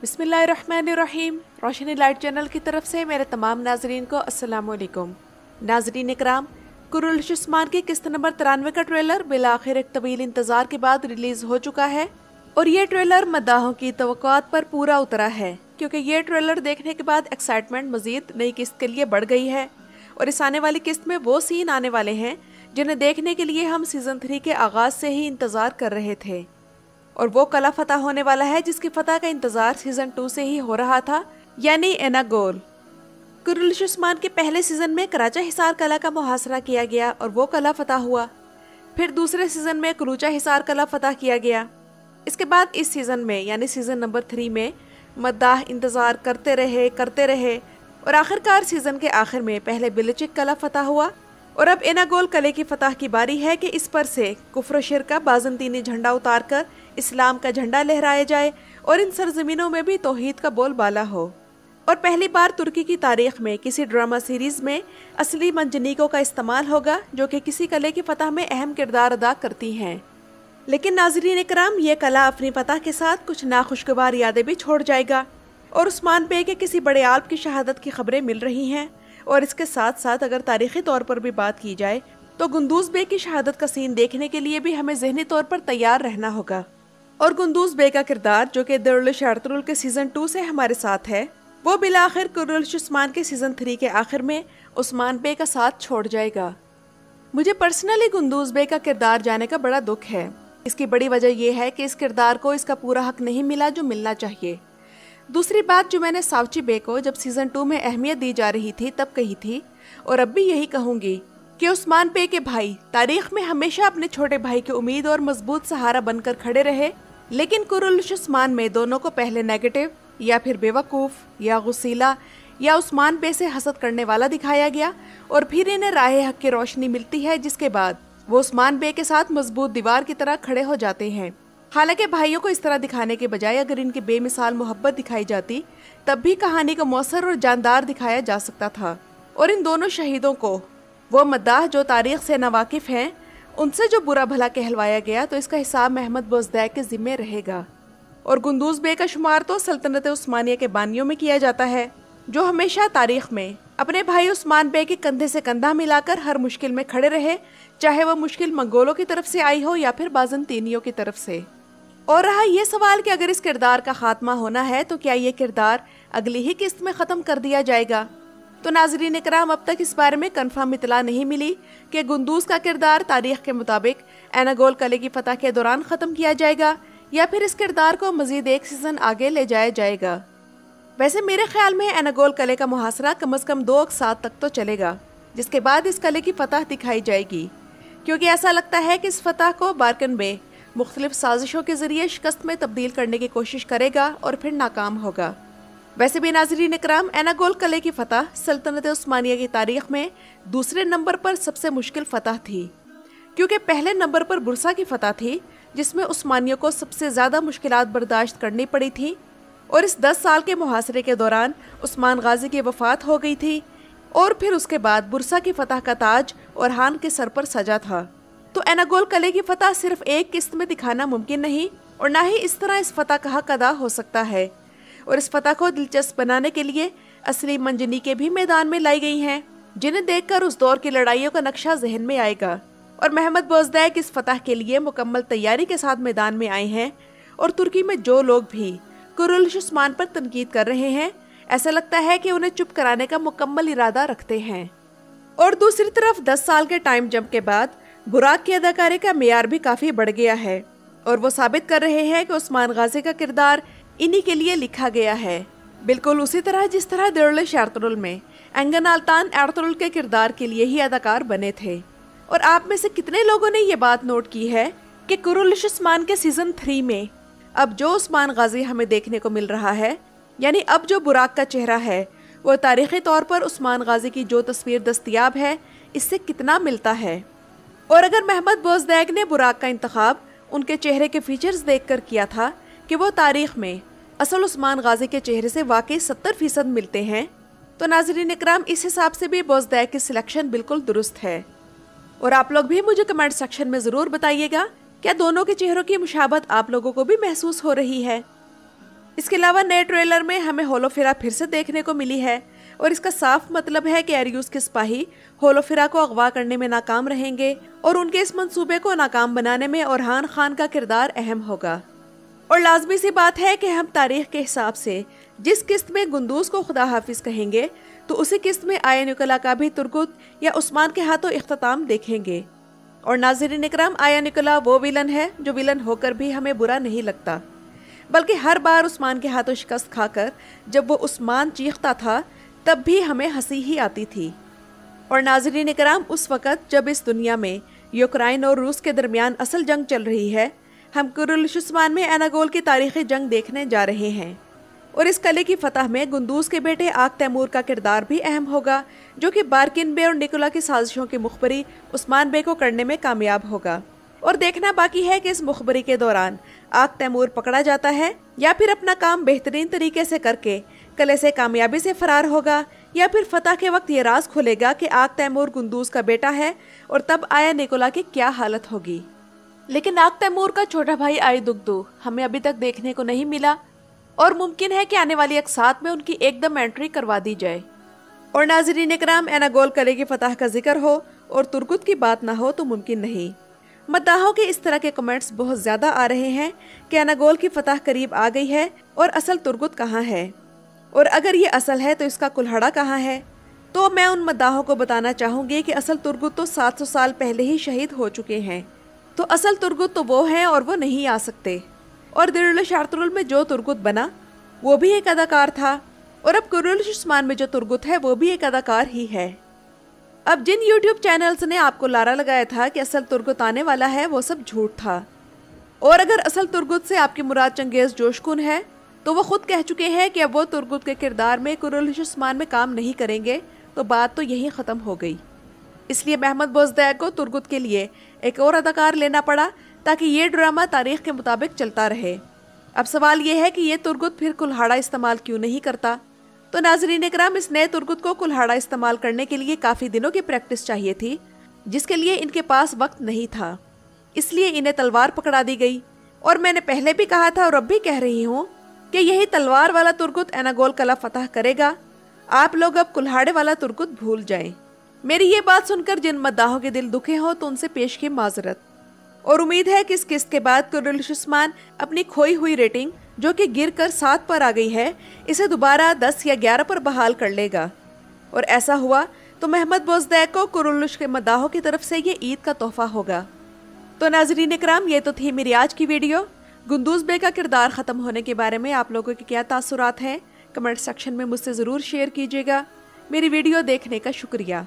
बिस्मिल्लाहिर्रहमानिर्रहीम। रोशनी light channel की तरफ से मेरे तमाम नाजरीन को अस्सलाम वालेकुम। नाजरीन इकराम, कुरुल्श उस्मान की किस्त नंबर 93 का ट्रेलर बिलाखिर एक तवील इंतजार के बाद रिलीज हो चुका है और ये ट्रेलर मद्दाहों की तवक्कुआत पर पूरा उतरा है, क्योंकि ये ट्रेलर देखने के बाद एक्साइटमेंट मजीद नई किस्त के लिए बढ़ गई है और इस आने वाली किस्त में वो सीन आने वाले हैं जिन्हें देखने के लिए हम सीजन 3 के आगाज से ही इंतजार कर रहे थे। और वो कला फतह होने वाला है जिसकी फतह का इंतजार सीजन 2 से ही हो रहा था, यानी एनागोल। कुरुल्श उस्मान के पहले सीजन में कराचा हिसार कला का मुहासरा किया गया और वो कला फतह हुआ। फिर दूसरे सीजन में कुरूचा हिसार कला फतह किया गया। इसके बाद इस सीजन में यानी सीजन नंबर 3 में मद्दाह इंतजार करते रहे और आखिरकार सीजन के आखिर में पहले बिलचिक कला फतह हुआ और अब एनागोल कले की फतह की बारी है कि इस पर से कुफ्र शिर्क का बाज़ंतीनी झंडा उतारकर इस्लाम का झंडा लहराया जाए और इन सरजमीनों में भी तौहीद का बोलबाला हो। और पहली बार तुर्की की तारीख में किसी ड्रामा सीरीज में असली मंजनीकों का इस्तेमाल होगा जो कि किसी कले की फतह में अहम किरदार अदा करती हैं। लेकिन नाजरीन इकराम, ये कला अपनी फतह के साथ कुछ नाखुशगवार यादें भी छोड़ जाएगा और उस्मान बे के किसी बड़े आल्प की शहादत की खबरें मिल रही हैं। और इसके साथ साथ अगर तारीखी तौर पर भी बात की जाए तो गुंदूज बे की शहादत का सीन देखने के लिए भी हमें ज़हनी तौर पर तैयार रहना होगा। और गुंदूज बे का किरदार जो कि दुर्लुश अर्तुगरुल के सीजन 2 से हमारे साथ है, वो बिलाखिर कुरुल्श उस्मान के सीजन 3 के आखिर में उस्मान बे का साथ छोड़ जाएगा। मुझे पर्सनली गुंदूज बे का किरदार जाने का बड़ा दुख है। इसकी बड़ी वजह यह है कि इस किरदार को इसका पूरा हक नहीं मिला जो मिलना चाहिए। दूसरी बात जो मैंने सावची बे को जब सीजन 2 में अहमियत दी जा रही थी तब कही थी और अब भी यही कहूंगी कि उस्मान बे के भाई तारीख में हमेशा अपने छोटे भाई की उम्मीद और मजबूत सहारा बनकर खड़े रहे, लेकिन कुरुल्श उस्मान में दोनों को पहले नेगेटिव या फिर बेवकूफ़ या गुस्सीला या उस्मान बे से हसद करने वाला दिखाया गया और फिर इन्हें राह हक की रोशनी मिलती है जिसके बाद वो उस्मान बे के साथ मजबूत दीवार की तरह खड़े हो जाते हैं। हालांकि भाइयों को इस तरह दिखाने के बजाय अगर इनकी बेमिसाल मोहब्बत दिखाई जाती तब भी कहानी को मौसर और जानदार दिखाया जा सकता था। और इन दोनों शहीदों को वो मद्दाह जो तारीख से नावाकिफ हैं उनसे जो बुरा भला कहलवाया गया तो इसका हिसाब महमद बोजदैक के जिम्मे रहेगा। और गुंदूज बे का शुमार तो सल्तनत उस्मानिया के बानियों में किया जाता है जो हमेशा तारीख में अपने भाई उस्मान बे के कंधे से कंधा मिलाकर हर मुश्किल में खड़े रहे, चाहे वह मुश्किल मंगोलों की तरफ से आई हो या फिर बाज़ंतीनियों की तरफ से। और रहा ये सवाल कि अगर इस किरदार का खात्मा होना है तो क्या ये किरदार अगली ही किस्त में ख़त्म कर दिया जाएगा? तो नाजरीन इकराम, अब तक इस बारे में कन्फर्म इतला नहीं मिली कि गुंदूज का किरदार तारीख के मुताबिक एनागोल कले की फतह के दौरान ख़त्म किया जाएगा या फिर इस किरदार को मजीद एक सीज़न आगे ले जाया जाएगा। वैसे मेरे ख्याल में एनागोल कले का मुहासरा कम अज़ कम 2 अक़सात तक तो चलेगा, जिसके बाद इस कले की फतह दिखाई जाएगी, क्योंकि ऐसा लगता है कि इस फतह को बारकन बे मुख्तलिफ साजिशों के जरिए शिकस्त में तब्दील करने की कोशिश करेगा और फिर नाकाम होगा। वैसे भी नाजरीन इकराम, एनागोल कले की फतह सल्तनत उस्मानिया की तारीख में दूसरे नंबर पर सबसे मुश्किल फतह थी, क्योंकि पहले नंबर पर बुरसा की फतह थी जिसमें उस्मानियों को सबसे ज़्यादा मुश्किलात बर्दाश्त करनी पड़ी थी। और इस 10 साल के मुहासरे के दौरान उस्मान गाजी की वफ़ात हो गई थी और फिर उसके बाद बुरसा की फतह का ताज ओरहान के सर पर सजा था। तो एनागोल कले की फतह सिर्फ एक किस्त में दिखाना मुमकिन नहीं और ना ही इस तरह इस फतह का हक अदा हो सकता है। और इस फतह को दिलचस्प बनाने के लिए असली मंजनीकें भी मैदान में लाई गई हैं, जिन्हें देखकर उस दौर की लड़ाइयों का नक्शा जहन में आएगा। और महमद बोजदैक इस फतह के लिए मुकम्मल तैयारी के साथ मैदान में आए हैं। और तुर्की में जो लोग भी कुरुल्श उस्मान पर तनकीद कर रहे हैं, ऐसा लगता है कि उन्हें चुप कराने का मुकम्मल इरादा रखते हैं। और दूसरी तरफ 10 साल के टाइम जंप के बाद बुराक की अदाकारी का मेयार भी काफ़ी बढ़ गया है और वो साबित कर रहे हैं कि उस्मान गाजी का किरदार इन्हीं के लिए लिखा गया है, बिल्कुल उसी तरह जिस तरह दुर्लुश अर्तुगरुल में एंगन आल्तान अर्तुगरुल के किरदार के लिए ही अदाकार बने थे। और आप में से कितने लोगों ने ये बात नोट की है कि कुरुल्श उस्मान के सीजन 3 में अब जो उस्मान गाजी हमें देखने को मिल रहा है, यानी अब जो बुराक का चेहरा है, वो तारीख़ी तौर पर उस्मान गाजी की जो तस्वीर दस्तयाब है इससे कितना मिलता है। और अगर महमद बोजदैक ने बुराक का इंतखाब उनके चेहरे के फीचर्स देखकर किया था कि वो तारीख में असल उस्मान गाजी के चेहरे से वाकई 70% मिलते हैं, तो नाजरीन इकराम, इस हिसाब से भी बोजदैक की सिलेक्शन बिल्कुल दुरुस्त है। और आप लोग भी मुझे कमेंट सेक्शन में ज़रूर बताइएगा क्या दोनों के चेहरों की मुशाबहत आप लोगों को भी महसूस हो रही है। इसके अलावा नए ट्रेलर में हमें होलोफिरा फिर से देखने को मिली है और इसका साफ मतलब है कि एरियूस के सिपाही होलोफिरा को अगवा करने में नाकाम रहेंगे और उनके इस मंसूबे को नाकाम बनाने में ओरहान खान का किरदार अहम होगा। और लाजमी सी बात है कि हम तारीख के हिसाब से जिस किस्त में गुंदूज को खुदा हाफिज कहेंगे तो उसी किस्त में आया निकोला का भी तुर्गुत या उस्मान के हाथों इख्तिताम देखेंगे। और नाज़रीन इकराम, आया निकोला वो विलन है जो विलन होकर भी हमें बुरा नहीं लगता, बल्कि हर बार उस्मान के हाथों शिकस्त खाकर जब वो उस्मान चीखता था तब भी हमें हंसी ही आती थी। और नाज़रीन इकराम, उस वक़्त जब इस दुनिया में यूक्रेन और रूस के दरमियान असल जंग चल रही है, हम कुरुलुश-उस्मान में एनागोल की तारीख़ी जंग देखने जा रहे हैं और इस किले की फतह में गुंदूज के बेटे आग तैमूर का किरदार भी अहम होगा, जो कि बारकिन बे और निकोला की साजिशों की मुखबरी उस्मान बे को करने में कामयाब होगा। और देखना बाकी है कि इस मुखबरी के दौरान आग तैमूर पकड़ा जाता है या फिर अपना काम बेहतरीन तरीके से करके किले से कामयाबी से फरार होगा, या फिर फतह के वक्त ये राज खुलेगा कि आग तैमूर गुंदूज का बेटा है और तब आया निकोला की क्या हालत होगी। लेकिन आग तैमूर का छोटा भाई आई दुगदू हमें अभी तक देखने को नहीं मिला और मुमकिन है कि आने वाली अक़सात में उनकी एकदम एंट्री करवा दी जाए। और नाज़रीन इकराम, एनागोल किले की फतह का जिक्र हो और तुर्गुत की बात ना हो तो मुमकिन नहीं। मद्दाहों के इस तरह के कमेंट्स बहुत ज़्यादा आ रहे हैं कि एनागोल की फतह करीब आ गई है और असल तुर्गुत कहाँ है, और अगर ये असल है तो इसका कुल्हाड़ा कहाँ है। तो मैं उन मद्दाहों को बताना चाहूँगी कि असल तुर्गुत तो 700 साल पहले ही शहीद हो चुके हैं, तो असल तुर्गुत तो वो हैं और वो नहीं आ सकते। और दिरुल-ए-शारतुरुल में जो तुर्गुत बना वो भी एक अदाकार था, और अब कुरुल-उस्मान में जो तुर्गुत है वो भी एक अदाकार ही है। अब जिन यूट्यूब चैनल्स ने आपको लारा लगाया था कि असल तुर्गुत आने वाला है, वो सब झूठ था। और अगर असल तुर्गुत से आपकी मुराद चंगेज़ जोशकुन है तो वो खुद कह चुके हैं कि अब वो तुर्गुत के किरदार में कुरुल-उस्मान में काम नहीं करेंगे, तो बात तो यही ख़त्म हो गई। इसलिए महमद बोज़दैक को तुर्गुत के लिए एक और अदाकार लेना पड़ा ताकि ये ड्रामा तारीख के मुताबिक चलता रहे। अब सवाल ये है कि ये तुर्गुत फिर कुल्हाड़ा इस्तेमाल क्यों नहीं करता। तो नाज़रीन इकराम, इस नए तुर्गुत को कुल्हाड़ा इस्तेमाल करने के लिए काफ़ी दिनों की प्रैक्टिस चाहिए थी, जिसके लिए इनके पास वक्त नहीं था, इसलिए इन्हें तलवार पकड़ा दी गई। और मैंने पहले भी कहा था और अब भी कह रही हूँ कि यही तलवार वाला तुर्गुत एनागोल किला फतह करेगा। आप लोग अब कुल्हाड़े वाला तुर्गुत भूल जाएं। मेरी ये बात सुनकर जिन मद्दाहों के दिल दुखे हों तो उनसे पेश की माजरत, और उम्मीद है कि इस किस्त के बाद कुरुल-उस्मान अपनी खोई हुई रेटिंग, जो कि गिर कर 7 पर आ गई है, इसे दोबारा 10 या 11 पर बहाल कर लेगा। और ऐसा हुआ तो महमद बोज़दैक को कुरुल के मद्दाहों की तरफ से ये ईद का तोहफा होगा। तो नाज़रीन इकराम, ये तो थी मेरी आज की वीडियो। गुंदूज बे का किरदार ख़त्म होने के बारे में आप लोगों के क्या तासुरात हैं, कमेंट सेक्शन में मुझसे ज़रूर शेयर कीजिएगा। मेरी वीडियो देखने का शुक्रिया।